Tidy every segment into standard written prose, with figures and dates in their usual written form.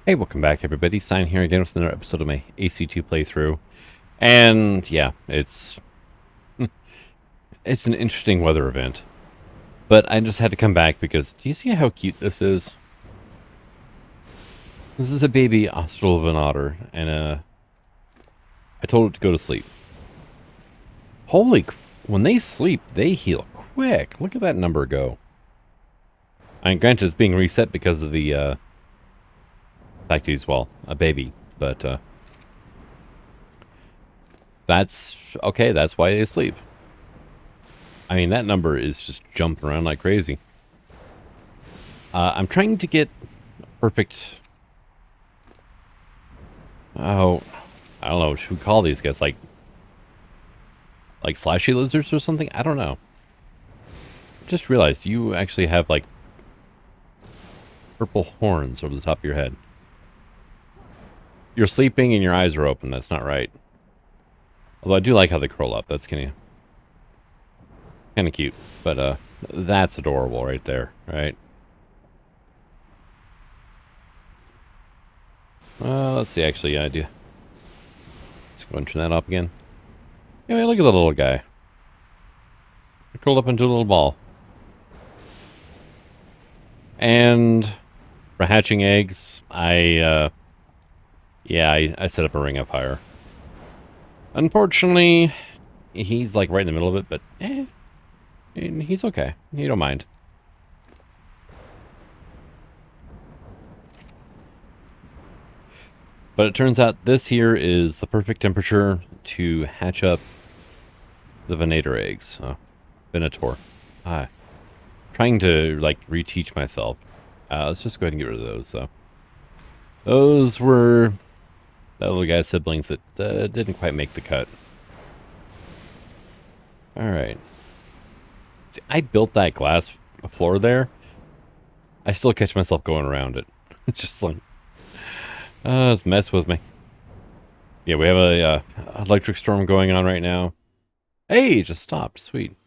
Hey, welcome back everybody. Sign here again with another episode of my AC2 playthrough. And yeah, it's an interesting weather event. But I just had to come back because do you see how cute this is? This is a baby Australian otter, and I told it to go to sleep. When they sleep, they heal quick. Look at that number go. I mean, granted, it's being reset because of the fact he's, well, a baby, but that's okay. That's why they sleep. I mean, that number is just jumping around like crazy. I'm trying to get perfect. Oh, I don't know. What should we call these guys? Like slashy lizards or something? I don't know. Just realized you actually have like purple horns over the top of your head. You're sleeping and your eyes are open. That's not right. Although I do like how they curl up. That's kind of cute. But that's adorable right there, right? Let's see. Actually, I do. Let's go and turn that off again. Anyway, look at the little guy. They're curled up into a little ball. And for hatching eggs, I set up a ring of fire. Unfortunately, he's like right in the middle of it, but he's okay. You don't mind. But it turns out this here is the perfect temperature to hatch up the Venator eggs. Venator. Trying to, like, reteach myself. Let's just go ahead and get rid of those, though. Those were that little guy's siblings that didn't quite make the cut. Alright. See, I built that glass floor there. I still catch myself going around it. It's just like, it's mess with me. Yeah, we have a electric storm going on right now. Hey, it just stopped. Sweet.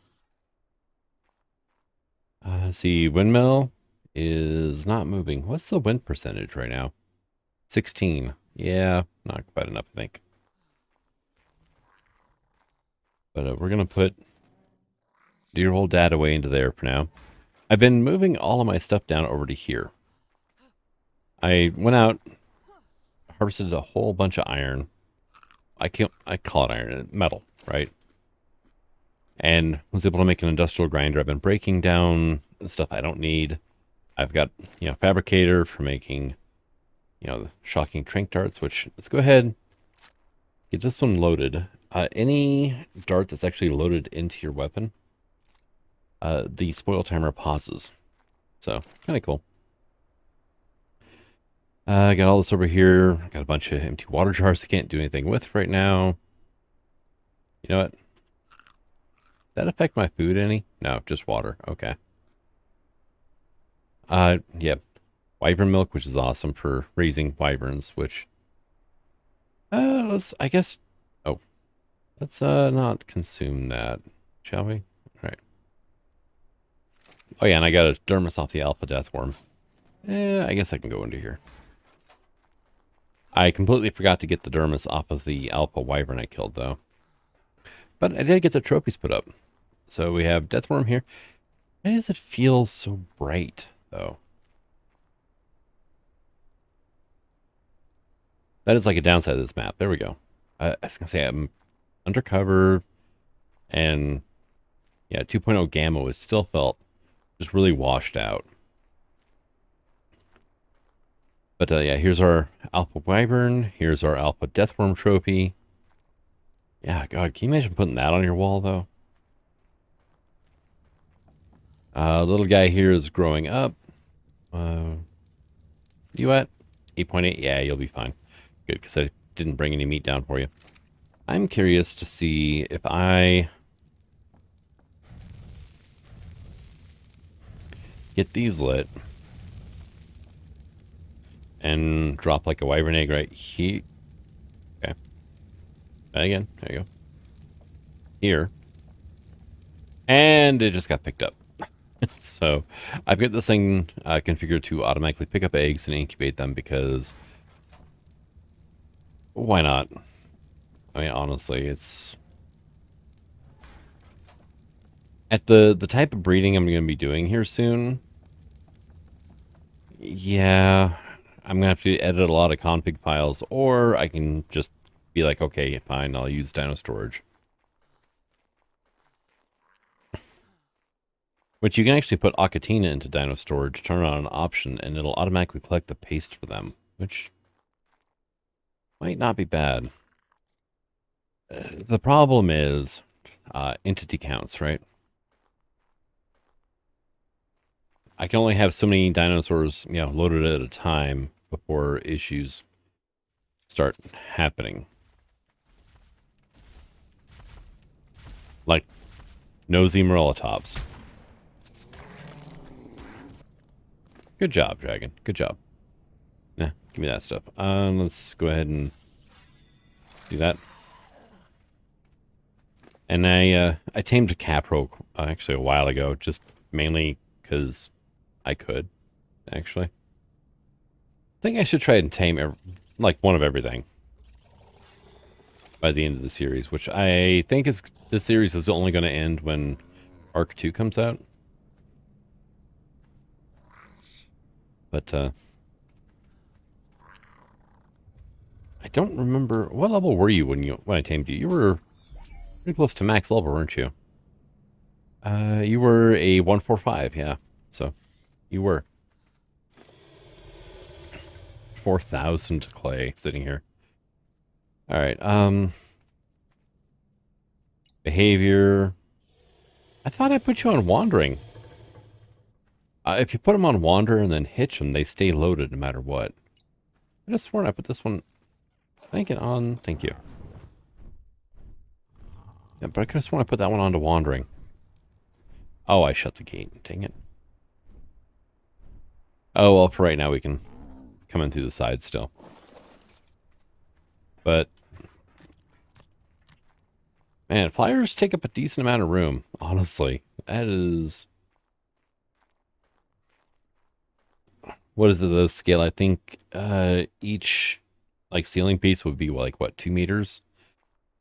See, windmill is not moving. What's the wind percentage right now? 16. Yeah, not quite enough, I think. But we're going to put dear old dad away into there for now. I've been moving all of my stuff down over to here. I went out, harvested a whole bunch of iron. I call it iron, metal, right? And was able to make an industrial grinder. I've been breaking down stuff I don't need. I've got, fabricator for making, the shocking trank darts, which, let's go ahead, get this one loaded. Any dart that's actually loaded into your weapon, the spoil timer pauses. So, kind of cool. I got all this over here. I got a bunch of empty water jars I can't do anything with right now. You know what? That affect my food any? No, just water. Okay. Yeah. Wyvern milk, which is awesome for raising wyverns, which let's not consume that, shall we? All right. Oh yeah, and I got a dermis off the alpha deathworm. I guess I can go into here. I completely forgot to get the dermis off of the alpha wyvern I killed though. But I did get the trophies put up. So we have Deathworm here. Why does it feel so bright, though? That is like a downside of this map. There we go. I was going to say I'm undercover. And yeah, 2.0 gamma was still felt just really washed out. But yeah, here's our Alpha Wyvern. Here's our Alpha Deathworm trophy. Yeah, God, can you imagine putting that on your wall, though? Little guy here is growing up. You at 8.8? Yeah, you'll be fine. Good, because I didn't bring any meat down for you. I'm curious to see if I get these lit and drop like a wyvern egg right here. Okay. And again, there you go. Here. And it just got picked up. So I've got this thing configured to automatically pick up eggs and incubate them because Why not? I mean, honestly, it's... At the type of breeding I'm going to be doing here soon, yeah, I'm going to have to edit a lot of config files, or I can just be like, okay, fine, I'll use Dino Storage. Which you can actually put Aquatina into Dino Storage, turn on an option, and it'll automatically collect the paste for them, which might not be bad. The problem is entity counts, right? I can only have so many dinosaurs, loaded at a time before issues start happening. Like nosy Morellatops. Good job, Dragon. Good job. Yeah, give me that stuff. Let's go ahead and do that. And I tamed a Capro actually a while ago, just mainly because I could, actually. I think I should try and tame like one of everything by the end of the series, which I think is this series is only going to end when Arc 2 comes out. But I don't remember what level were you when I tamed you. You were pretty close to max level, weren't you? You were a 145, yeah. So you were 4,000 clay sitting here. All right. Behavior. I thought I put you on wandering. If you put them on wander and then hitch them, they stay loaded no matter what. I just sworn I put this one. Can I get on? Thank you. Yeah, but I could have sworn I put that one onto wandering. Oh, I shut the gate. Dang it. Oh, well, for right now we can come in through the side still. But, man, flyers take up a decent amount of room, honestly. That is... What is it, the scale? I think each, like, ceiling piece would be, like, what, 2 meters?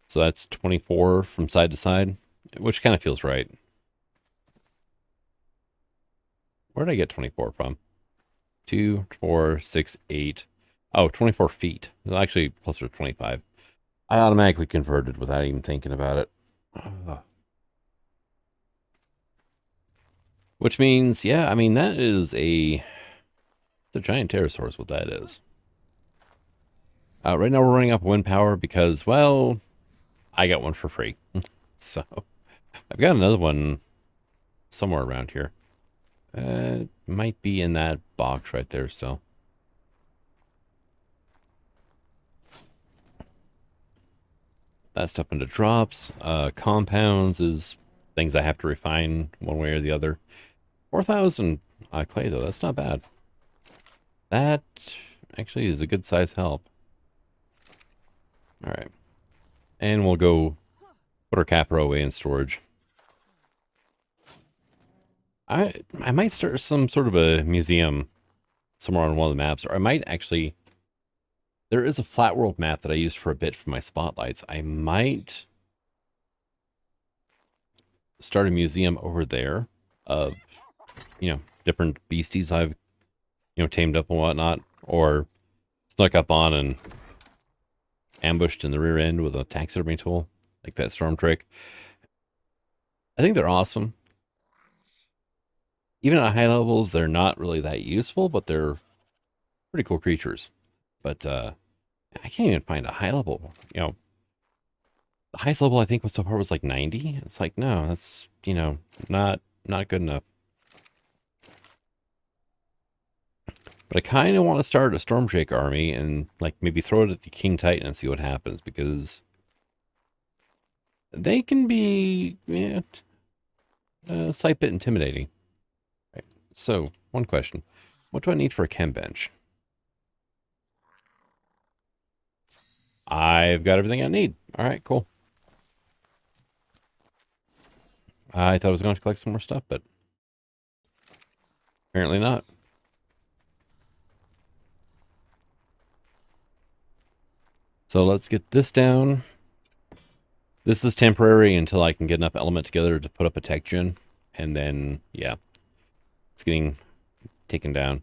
So that's 24 from side to side, which kind of feels right. Where did I get 24 from? 2, 4, 6, 8. Oh, 24 feet. It's actually closer to 25. I automatically converted without even thinking about it. Which means, yeah, I mean, that is it's a giant pterosaur is what that is. Right now we're running up wind power because, well, I got one for free. So, I've got another one somewhere around here. Might be in that box right there still. That stuff into drops. Compounds is things I have to refine one way or the other. 4,000 clay, though. That's not bad. That actually is a good size help. All right. And we'll go put our Capro away in storage. I might start some sort of a museum somewhere on one of the maps, or I might actually... There is a flat world map that I used for a bit for my spotlights. I might start a museum over there of, different beasties I've, tamed up and whatnot, or snuck up on and ambushed in the rear end with a taxidermy tool, like that storm trick. I think they're awesome. Even at high levels, they're not really that useful, but they're pretty cool creatures. But I can't even find a high level. The highest level I think so far was like 90. It's like, no, that's, not good enough. But I kind of want to start a Stormshake army and like maybe throw it at the King Titan and see what happens, because they can be a slight bit intimidating. Right. So, one question. What do I need for a chem bench? I've got everything I need. All right, cool. I thought I was going to collect some more stuff, but apparently not. So let's get this down. This is temporary until I can get enough element together to put up a tech gen. And then, yeah, it's getting taken down.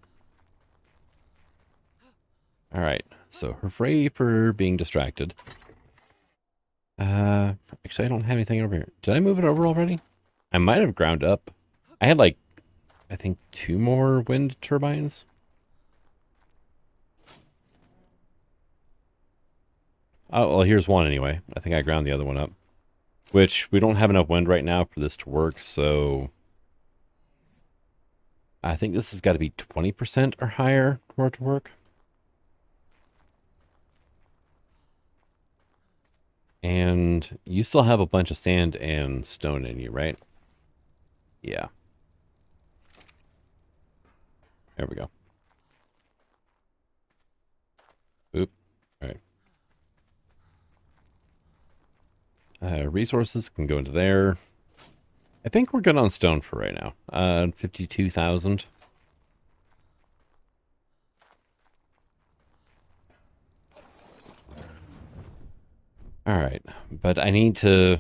All right, so hooray for being distracted. Actually, I don't have anything over here. Did I move it over already? I might have ground up. I had like, I think 2 more wind turbines. Oh, well, here's one anyway. I think I ground the other one up. Which, we don't have enough wind right now for this to work, so... I think this has got to be 20% or higher for it to work. And you still have a bunch of sand and stone in you, right? Yeah. There we go. Oop. All right. Resources can go into there. I think we're good on stone for right now. 52,000. All right, but I need to...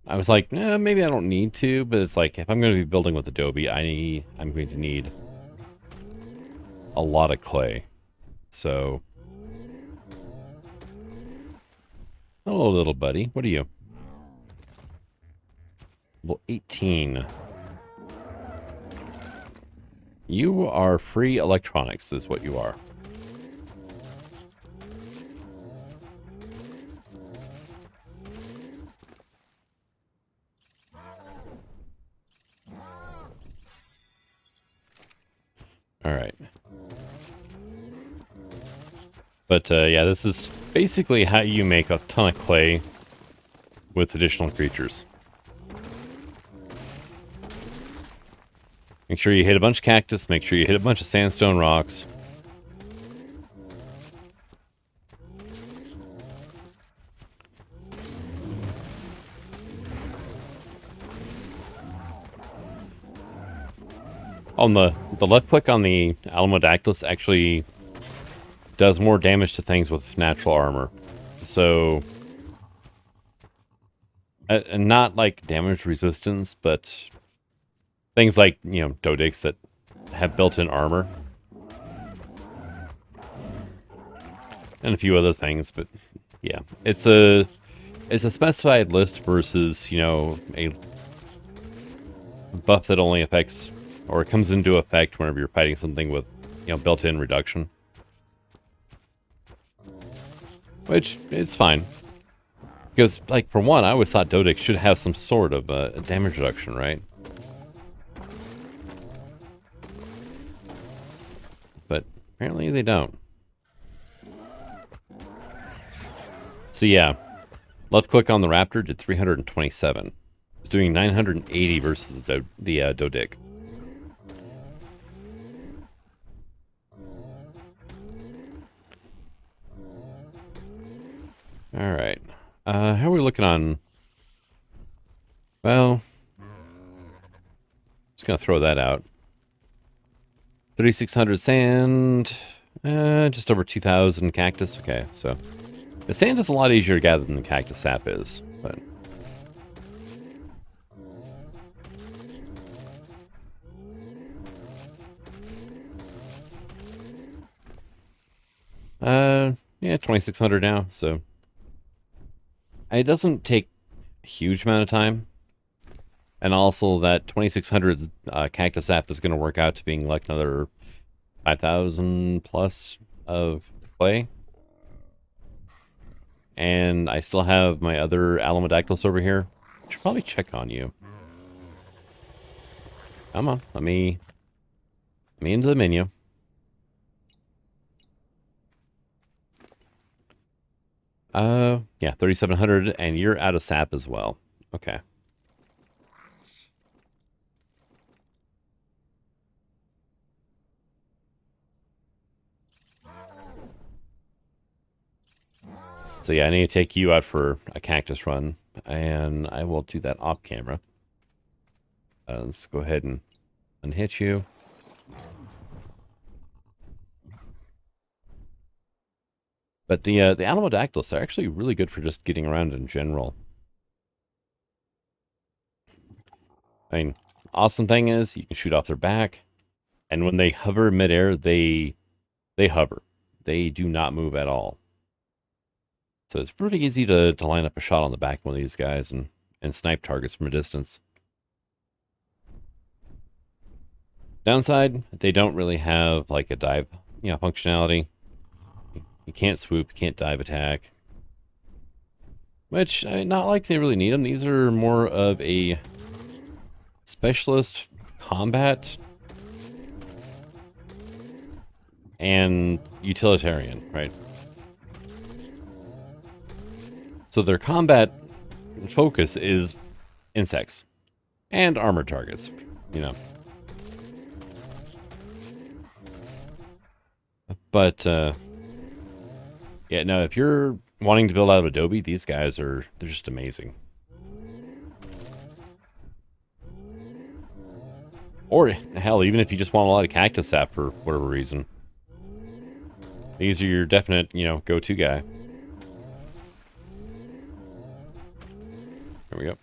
I was like, maybe I don't need to, but it's like, if I'm going to be building with Adobe, I'm going to need a lot of clay. So... Hello, little buddy. What are you? Well, 18. You are free electronics, is what you are. All right. But yeah, this is basically how you make a ton of clay with additional creatures. Make sure you hit a bunch of cactus, make sure you hit a bunch of sandstone rocks. On the left click on the Alamodactylus actually does more damage to things with natural armor. So, not like damage resistance, but things like, you know, Dodix that have built-in armor. And a few other things, but yeah. It's a specified list versus, you know, a buff that only affects, or comes into effect whenever you're fighting something with, you know, built-in reduction. Which, it's fine. Because, like, for one, I always thought Dodix should have some sort of a damage reduction, right? But apparently they don't. So yeah, left click on the Raptor did 327. It's doing 980 versus the Dodic. All right. How are we looking on? Well, just gonna throw that out. 3,600 sand, just over 2,000 cactus. Okay, so the sand is a lot easier to gather than the cactus sap is, but. Yeah, 2,600 now, so it doesn't take a huge amount of time. And also that 2,600 cactus sap is going to work out to being like another 5,000 plus of clay. And I still have my other Alamodactylus over here. I should probably check on you. Come on, let me into the menu. Yeah, 3,700, and you're out of sap as well. Okay. So yeah, I need to take you out for a cactus run, and I will do that off camera. Let's go ahead and unhitch you. But the Anomodactyls are actually really good for just getting around in general. I mean, awesome thing is you can shoot off their back, and when they hover midair, they hover. They do not move at all. So it's pretty easy to line up a shot on the back of one of these guys and snipe targets from a distance. Downside, they don't really have like a dive, functionality. You can't swoop, you can't dive attack. Which, not like they really need them. These are more of a specialist combat and utilitarian, right? So their combat focus is insects and armored targets, But, yeah, no, if you're wanting to build out of Adobe, these guys they're just amazing. Or, hell, even if you just want a lot of cactus sap for whatever reason. These are your definite, go-to guy. There we go.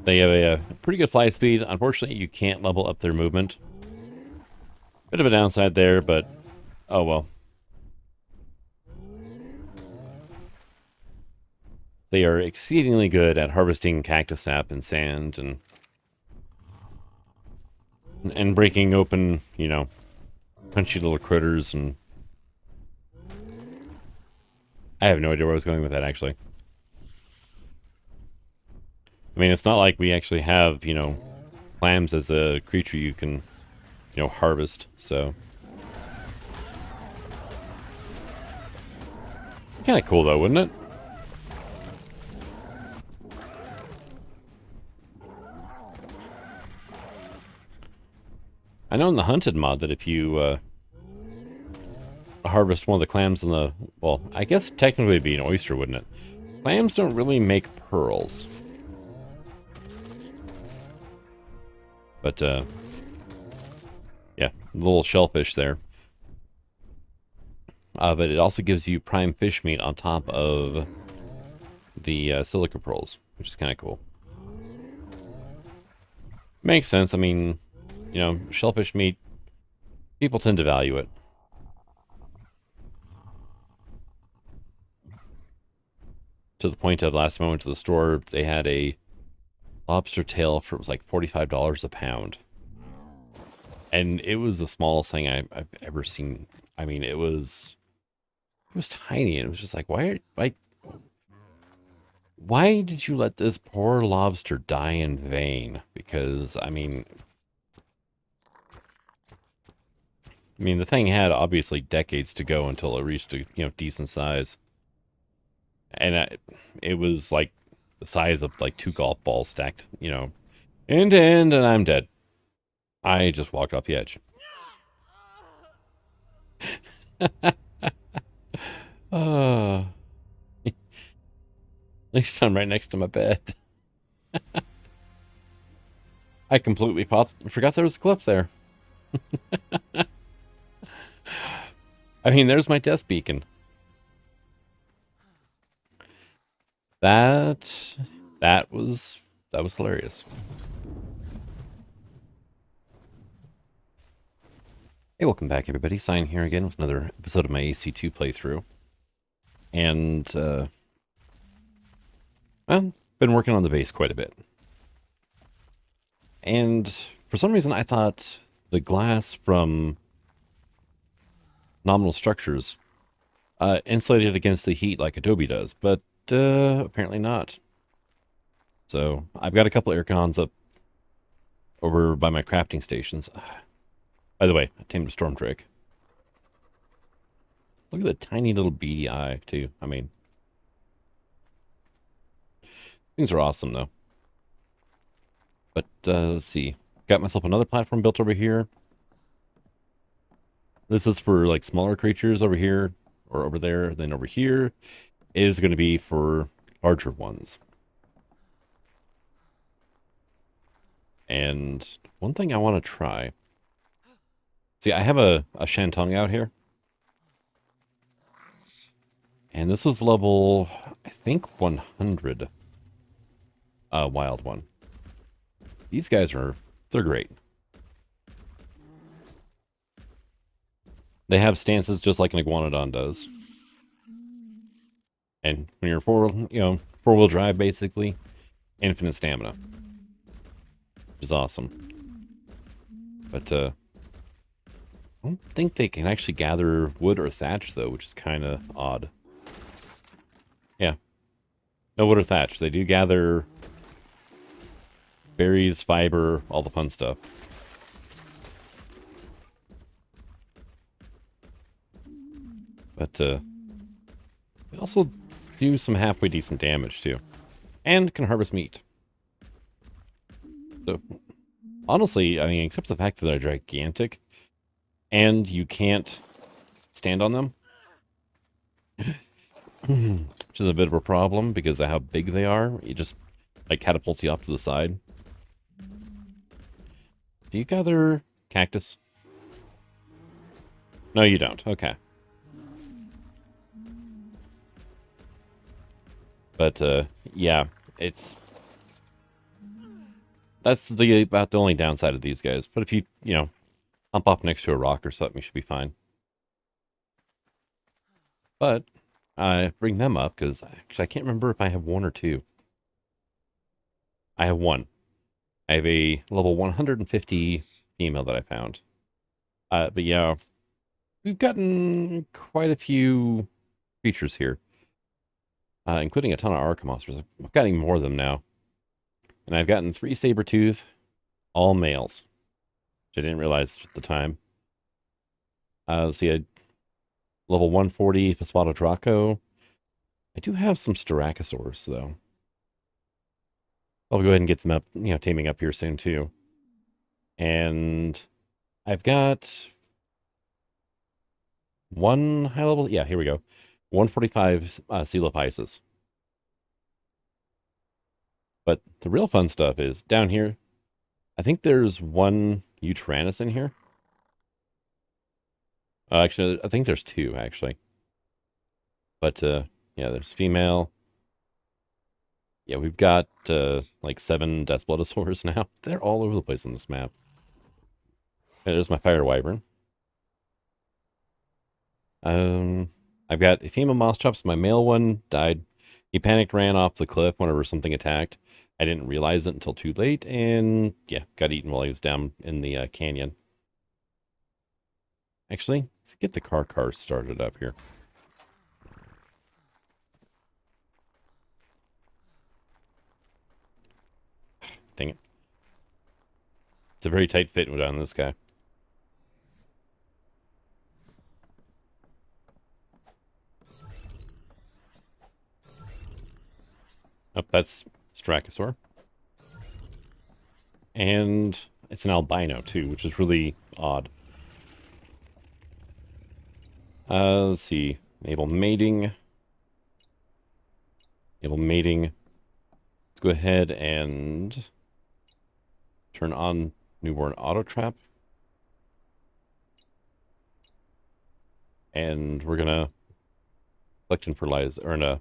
They have a pretty good flight speed. Unfortunately, you can't level up their movement. Bit of a downside there, but oh well. They are exceedingly good at harvesting cactus sap and sand and breaking open, punchy little critters. And I have no idea where I was going with that, actually. I mean, it's not like we actually have, clams as a creature you can, harvest, so. Kind of cool, though, wouldn't it? I know in the Hunted mod that if you harvest one of the clams in the... Well, I guess technically it'd be an oyster, wouldn't it? Clams don't really make pearls. But, yeah, little shellfish there. But it also gives you prime fish meat on top of the silica pearls, which is kind of cool. Makes sense. I mean, shellfish meat, people tend to value it. To the point of last time I went to the store, they had a lobster tail for, it was like $45 a pound. And it was the smallest thing I've ever seen. I mean, it was tiny, and it was just like, why did you let this poor lobster die in vain? Because, I mean, the thing had obviously decades to go until it reached a, decent size. And it was like the size of like 2 golf balls stacked, end to end, and I'm dead. I just walked off the edge. At least I'm right next to my bed. I completely forgot there was a cliff there. I mean, there's my death beacon. That was hilarious. Hey, welcome back, everybody. Sign here again with another episode of my AC2 playthrough. And, well, been working on the base quite a bit. And for some reason, I thought the glass from Nominal Structures insulated against the heat like Adobe does, but apparently not. So I've got a couple air cons up over by my crafting stations. By the way, I tamed a storm drake. Look at the tiny little beady eye, too. I mean, things are awesome, though. But let's see. Got myself another platform built over here. This is for like smaller creatures over here or over there. Then over here is going to be for larger ones. And one thing I want to try. See, I have a Shantung out here. And this was level, I think, 100. Wild one. These guys they're great. They have stances just like an Iguanodon does. And when you're four-wheel drive, basically, infinite stamina. Which is awesome. But, I don't think they can actually gather wood or thatch, though, which is kind of odd. Yeah. No wood or thatch. They do gather berries, fiber, all the fun stuff. But, they also do some halfway decent damage, too. And can harvest meat. So, honestly, I mean, except for the fact that they're gigantic, and you can't stand on them, which is a bit of a problem because of how big they are. It just, like, catapults you off to the side. Do you gather cactus? No, you don't. Okay. But, yeah, that's about the only downside of these guys. But if you, hump off next to a rock or something, you should be fine. But, I bring them up because, actually, I can't remember if I have one or two. I have one. I have a level 150 female that I found. But yeah, we've gotten quite a few creatures here. Including a ton of Arca monsters. I've gotten more of them now. And I've gotten 3 Sabertooth, all males. Which I didn't realize at the time. Let's see, level 140 Phosphato Draco. I do have some Styracosaurs, though. I'll go ahead and get them up, taming up here soon, too. And I've got one high level. Yeah, here we go. 145 Coelophysis. But the real fun stuff is down here. I think there's one Utranus in here. Actually, I think there's 2, actually. But, yeah, there's female. Yeah, we've got, like 7 Despletosaurs now. They're all over the place on this map. And there's my Fire Wyvern. I've got a female Mosschops. My male one died. He panicked, ran off the cliff whenever something attacked. I didn't realize it until too late, and yeah, got eaten while he was down in the canyon. Actually, let's get the car started up here. Dang it. It's a very tight fit on this guy. Oh, that's Styracosaur. And it's an albino, too, which is really odd. Let's see. Enable mating. Enable mating. Let's go ahead and turn on newborn auto trap. And we're gonna collect and fertilize, or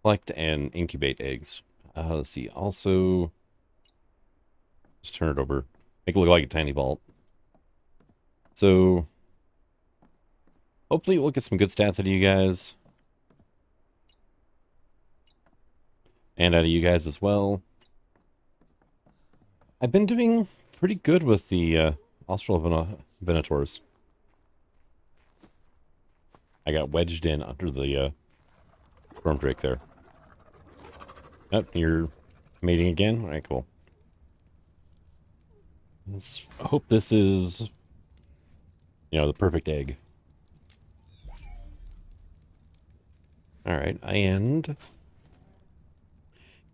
collect and incubate eggs. Let's see. Also, just turn it over. Make it look like a tiny vault. So, hopefully we'll get some good stats out of you guys. And out of you guys as well. I've been doing pretty good with the Austral Venators. I got wedged in under the Storm Drake there. Yep, you're mating again? Alright, cool. Let's hope this is, the perfect egg. Alright, and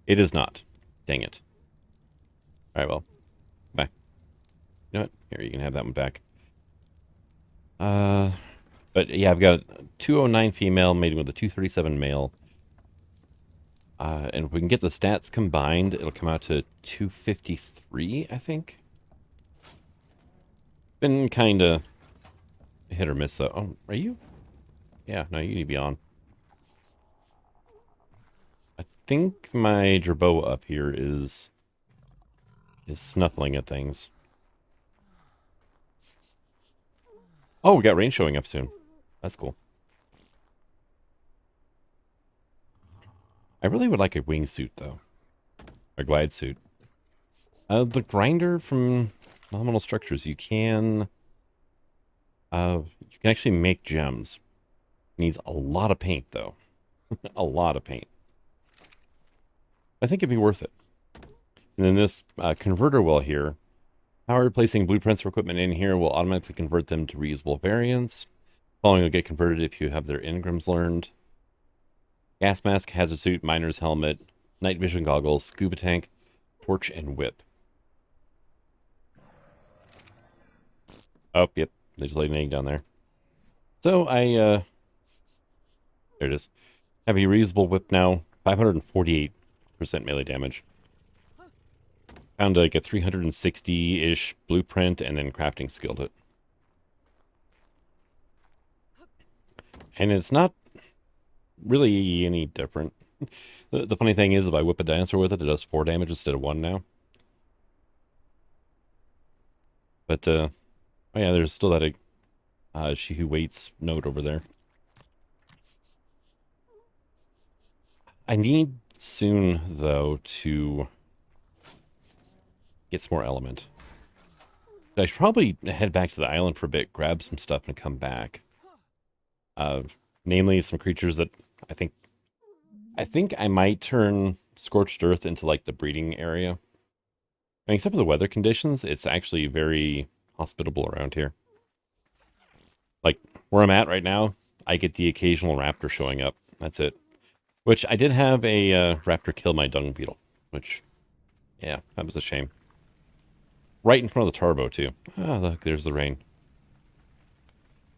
it is not. Dang it. Alright, well. Bye. You know what? Here, you can have that one back. But yeah, I've got a 209 female mating with a 237 male. And if we can get the stats combined, it'll come out to 253, I think. Been kind of hit or miss, though. Oh, are you? Yeah, no, you need to be on. I think my Jerboa up here is snuffling at things. Oh, we got rain showing up soon. That's cool. I really would like a wingsuit, though. A glide suit. The grinder from Nominal Structures, you can actually make gems. It needs a lot of paint, though. A lot of paint. I think it'd be worth it. And then this converter well here, power placing blueprints for equipment in here will automatically convert them to reusable variants. Following will get converted if you have their engrams learned. Gas mask, hazard suit, miner's helmet, night vision goggles, scuba tank, torch, and whip. Oh, yep. They just laid an egg down there. So there it is. Have a reusable whip now. 548% melee damage. Found like a 360-ish blueprint and then crafting skilled it. And it's not really any different. The funny thing is, if I whip a dinosaur with it, it does 4 damage instead of 1 now. But, oh yeah, there's still that she who waits note over there. I need soon, though, to get some more element. I should probably head back to the island for a bit, grab some stuff, and come back. Namely, some creatures that I think I might turn Scorched Earth into, like, the breeding area. I mean, except for the weather conditions, it's actually very hospitable around here. Like, where I'm at right now, I get the occasional raptor showing up. That's it. Which, I did have a raptor kill my dung beetle. Which, yeah, that was a shame. Right in front of the Tarbo, too. Ah, look, there's the rain.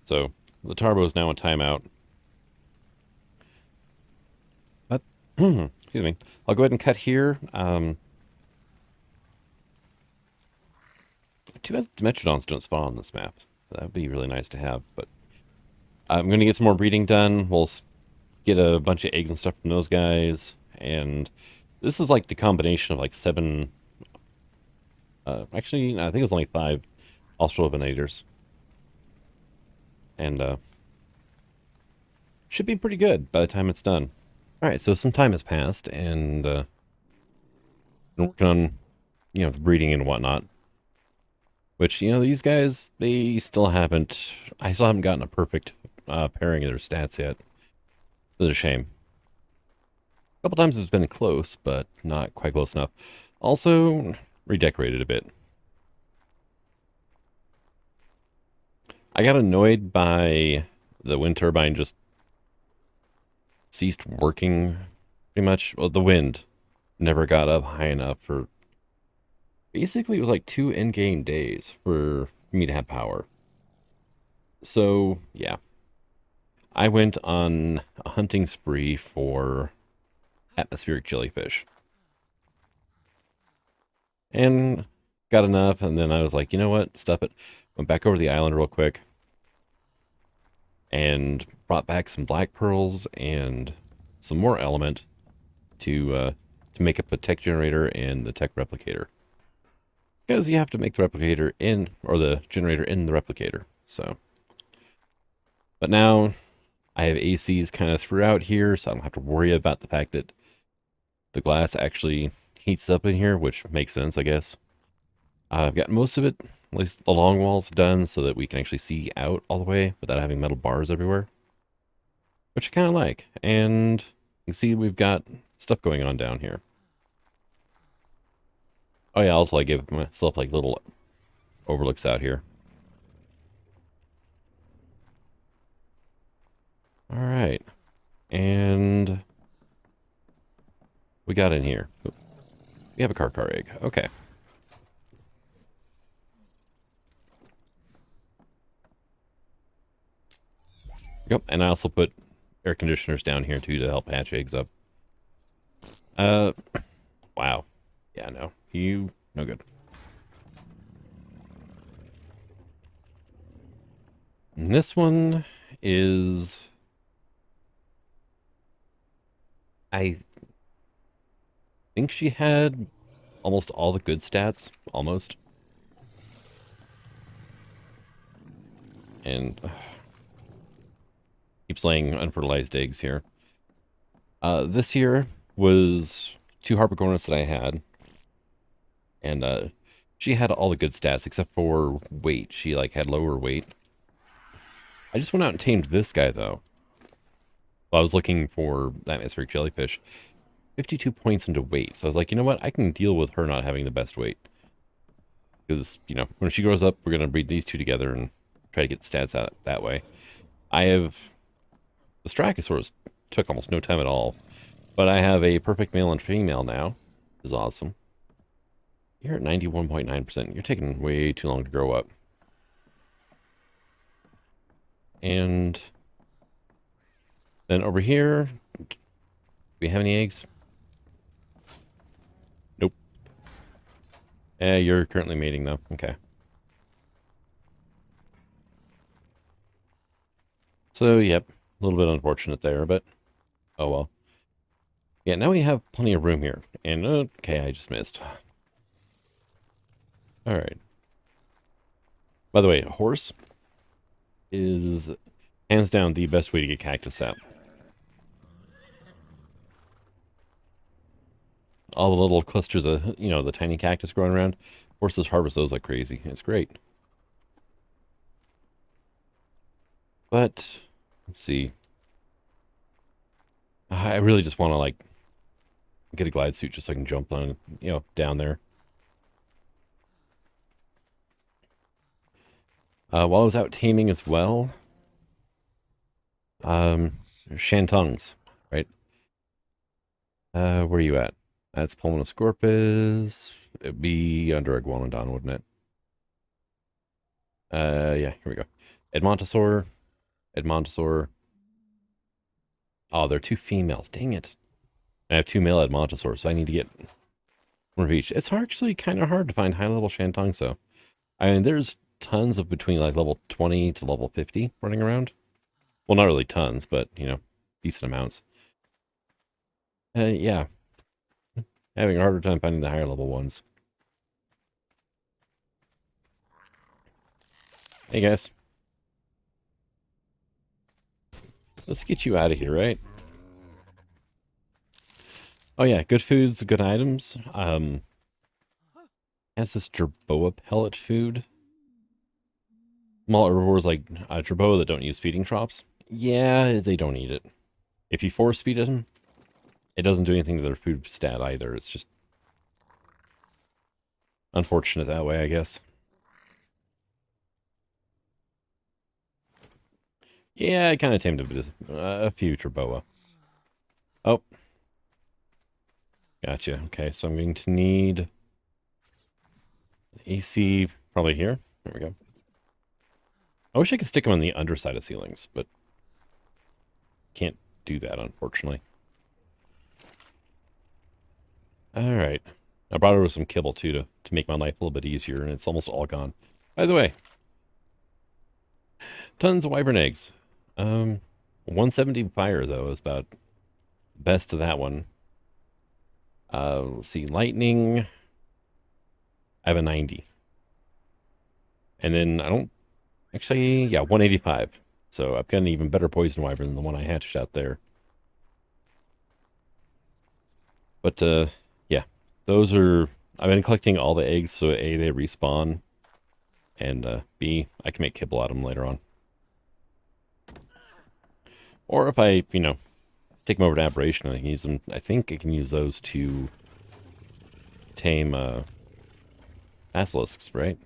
So, the Tarbo is now in timeout. But, excuse me. I'll go ahead and cut here. Too bad Dimetrodons don't spawn on this map. That would be really nice to have, but I'm going to get some more breeding done. We'll get a bunch of eggs and stuff from those guys, and this is like the combination of like 7... actually, I think it was only 5 Australvenators. And should be pretty good by the time it's done. Alright, so some time has passed, and been working on, the breeding and whatnot. Which, these guys, I still haven't gotten a perfect pairing of their stats yet. It's a shame. A couple times it's been close, but not quite close enough. Also, redecorated a bit. I got annoyed by the wind turbine just ceased working pretty much. Well, the wind never got up high enough for... Basically, it was like 2 in-game days for me to have power. So, yeah. I went on a hunting spree for atmospheric jellyfish. And got enough, and then I was like, you know what? Stuff it. Went back over to the island real quick. And brought back some black pearls and some more element to make up the tech generator and the tech replicator. Because you have to make the replicator in, or the generator in the replicator, so. But now, I have ACs kind of throughout here, so I don't have to worry about the fact that the glass actually heats up in here, which makes sense, I guess. I've got most of it, at least the long walls, done, so that we can actually see out all the way without having metal bars everywhere. Which I kind of like, and you can see we've got stuff going on down here. Oh yeah, also I gave myself like little overlooks out here. Alright. And we got in here. We have a car egg. Okay. Yep, and I also put air conditioners down here too to help hatch eggs up. Uh, wow. Yeah, no. You, no good. And this one is... I think she had almost all the good stats. Almost. And... keeps laying unfertilized eggs here. This here was 2 Harpicornis that I had. And she had all the good stats except for weight. She like had lower weight. I just went out and tamed this guy though. Well, I was looking for that atmospheric jellyfish. 52 points into weight. So I was like, you know what? I can deal with her not having the best weight. Because, you know, when she grows up, we're going to breed these two together and try to get stats out that way. I have... the Strachosaurus took almost no time at all. But I have a perfect male and female now. Which is awesome. You're at 91.9%. You're taking way too long to grow up. And then over here, do we have any eggs? Nope. You're currently mating though. Okay. So, yep, a little bit unfortunate there, but oh well. Yeah, now we have plenty of room here. And, okay, I just missed. Alright. By the way, a horse is hands down the best way to get cactus sap. All the little clusters of, you know, the tiny cactus growing around. Horses harvest those like crazy. It's great. But, let's see. I really just want to, like, get a glide suit just so I can jump on, you know, down there. While I was out taming as well, Shantungs, right? Where are you at? That's Pulmonoscorpus. It'd be under Iguanodon, wouldn't it? Yeah, here we go. Edmontosaur. Edmontosaur. Oh, they're 2 females. Dang it. I have 2 male Edmontosaurs, so I need to get one of each. It's actually kind of hard to find high-level Shantung, so. I mean, there's tons of between, like, level 20 to level 50 running around. Well, not really tons, but, you know, decent amounts. Yeah. Having a harder time finding the higher level ones. Hey, guys. Let's get you out of here, right? Oh, yeah, good foods, good items. Has this Jerboa pellet food. Small herbivores like Jerboa that don't use feeding troughs. Yeah, they don't eat it. If you force feed them, it doesn't do anything to their food stat either. It's just unfortunate that way, I guess. Yeah, I kind of tamed a few Jerboa. Oh. Gotcha. Okay, so I'm going to need AC probably here. There we go. I wish I could stick them on the underside of ceilings, but can't do that, unfortunately. All right. I brought over some kibble, too, to make my life a little bit easier, and it's almost all gone. By the way, tons of wyvern eggs. 170 fire, though, is about best of that one. Let's see, lightning. I have a 90. And then I don't... actually, yeah, 185. So I've got an even better poison wyvern than the one I hatched out there. But, yeah, those are... I've been collecting all the eggs, so A, they respawn, and B, I can make kibble out of them later on. Or if I, you know, take them over to Aberration, I can use them... I think I can use those to tame, basilisks, right?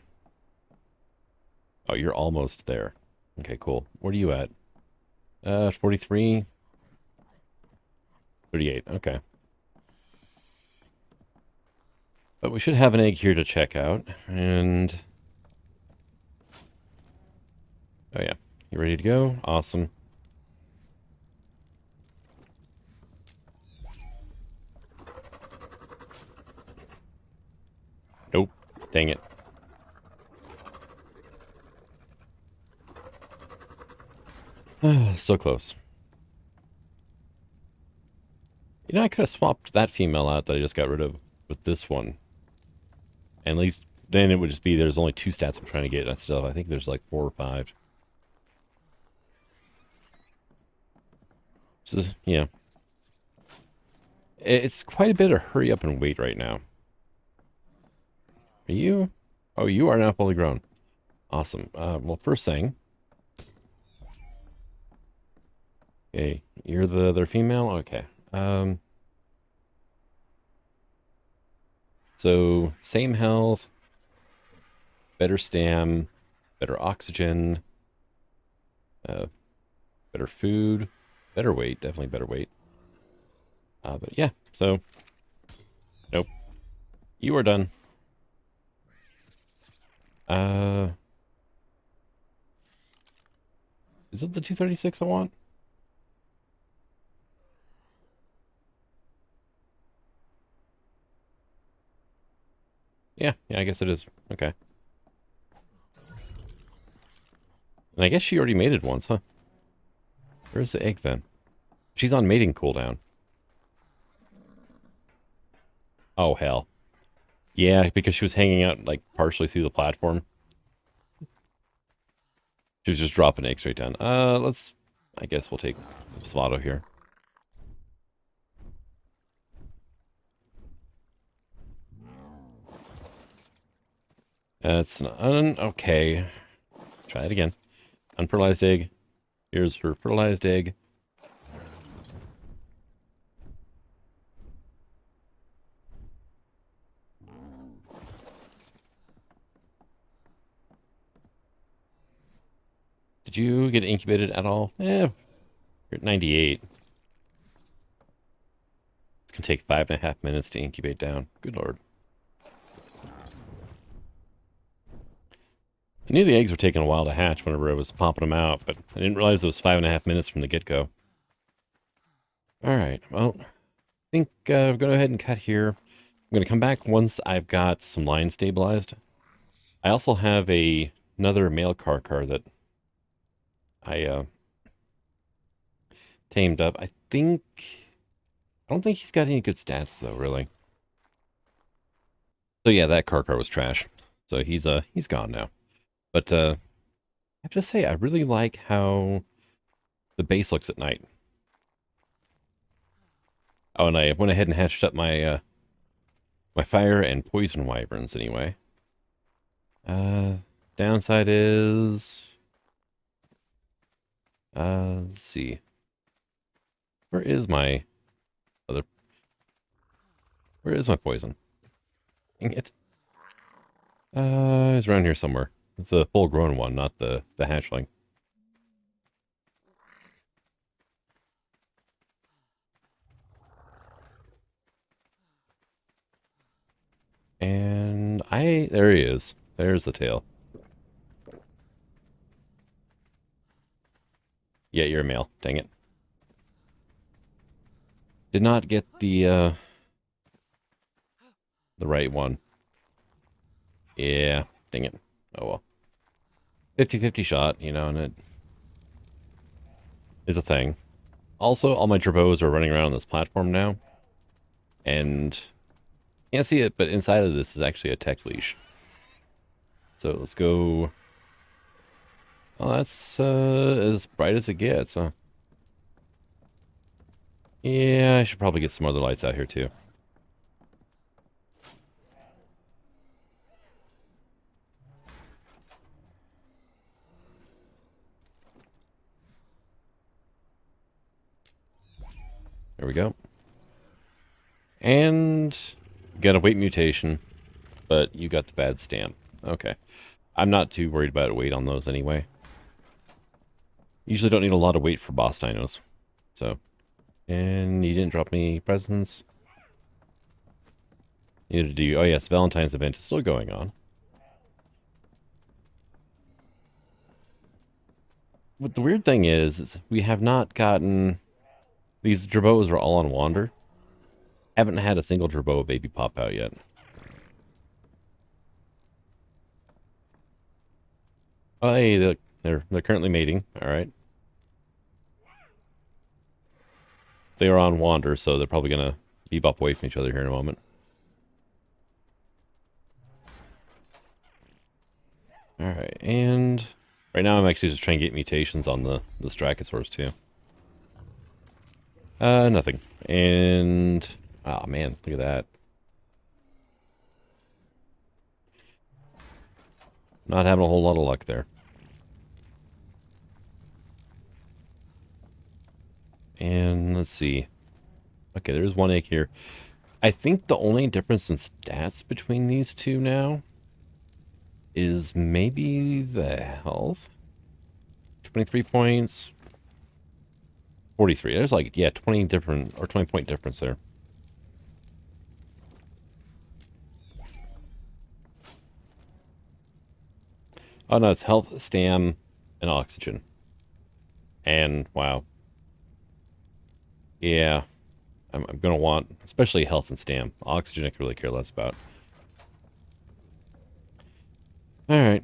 Oh, you're almost there. Okay, cool. Where are you at? 43? 38, okay. But we should have an egg here to check out, and... oh yeah, you ready to go? Awesome. Dang it. So close. You know, I could have swapped that female out that I just got rid of with this one. And at least then it would just be there's only 2 stats I'm trying to get. I think there's like 4 or 5. So, yeah. It's quite a bit of hurry up and wait right now. Are you? Oh, you are now fully grown. Awesome. Well, first thing. Okay, you're the other female? Okay. So, same health, better stam, better oxygen, better food, better weight, definitely better weight. But yeah, so, nope. You are done. Is it the 236 I want? Yeah, I guess it is. Okay. And I guess she already mated once, huh? Where's the egg then? She's on mating cooldown. Oh, hell. Yeah, because she was hanging out, like, partially through the platform. She was just dropping eggs straight down. I guess we'll take Svato here. That's okay. Try it again. Unfertilized egg. Here's her fertilized egg. Did you get incubated at all? You're at 98. It's gonna take 5.5 minutes to incubate down. Good lord. I knew the eggs were taking a while to hatch whenever I was popping them out, but I didn't realize it was 5.5 minutes from the get-go. Alright, well, I think we're going to go ahead and cut here. I'm going to come back once I've got some lines stabilized. I also have another male car that I tamed up. I don't think he's got any good stats, though, really. So yeah, that car was trash. So he's gone now. But I have to say, I really like how the base looks at night. Oh, and I went ahead and hatched up my my fire and poison wyverns anyway. Downside is let's see. Where is my poison? Dang it. It's around here somewhere. It's the full-grown one, not the hatchling. And there he is. There's the tail. Yeah, you're a male. Dang it. Did not get the right one. Yeah, dang it. Oh well. 50-50 shot, you know, and it is a thing. Also, all my Trebos are running around on this platform now. And can't see it, but inside of this is actually a tech leash. So let's go. Oh, that's as bright as it gets, huh? Yeah, I should probably get some other lights out here too. There we go. And got a weight mutation, but you got the bad stamp. Okay. I'm not too worried about weight on those anyway. Usually don't need a lot of weight for boss dinos. So, and you didn't drop me presents. Neither do you. Oh yes, Valentine's event is still going on. But the weird thing is we have not gotten... These Drbos are all on Wander. Haven't had a single Drbo baby pop out yet. Oh, hey, they're currently mating. All right. They are on wander, so they're probably gonna bebop away from each other here in a moment. All right, and right now I'm actually just trying to get mutations on the Strachosaurs too. Nothing. And oh man, look at that. Not having a whole lot of luck there. And let's see. Okay, there's one egg here. I think the only difference in stats between these two now is maybe the health. 23 points. 43. There's like, yeah, 20 different, or 20 point difference there. Oh no, it's health, stam, and oxygen. And wow. Yeah. I'm going to want, especially health and stam. Oxygen I could really care less about. Alright.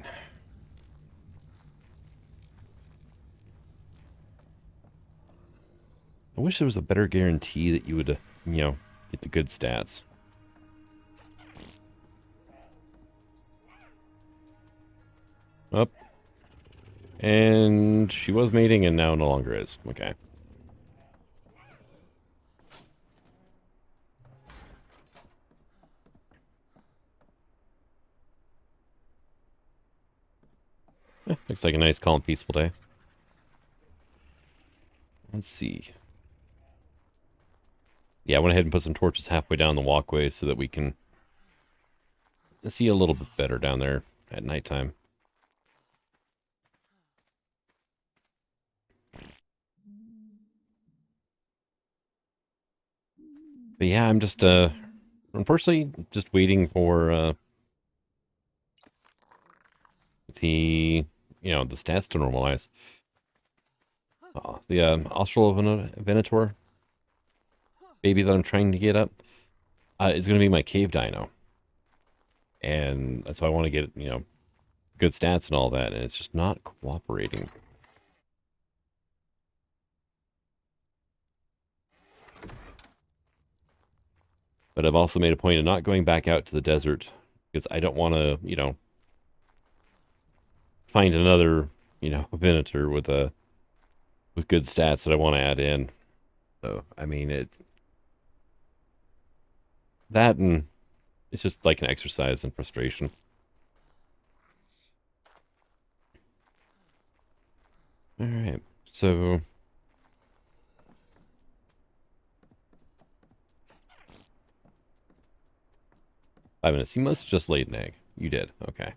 I wish there was a better guarantee that you would, get the good stats. Up. And she was mating and now no longer is. Okay. Looks like a nice, calm, peaceful day. Let's see. Yeah, I went ahead and put some torches halfway down the walkway so that we can see a little bit better down there at nighttime. But yeah, I'm just, unfortunately, just waiting for, the stats to normalize. The Austral Venator baby that I'm trying to get up is going to be my cave dino. And that's why I want to get, good stats and all that, and it's just not cooperating. But I've also made a point of not going back out to the desert because I don't want to, find another, Venator with good stats that I want to add in. So, I mean, that and it's just like an exercise in frustration. All right, so 5 minutes. You must have just laid an egg. You did. Okay.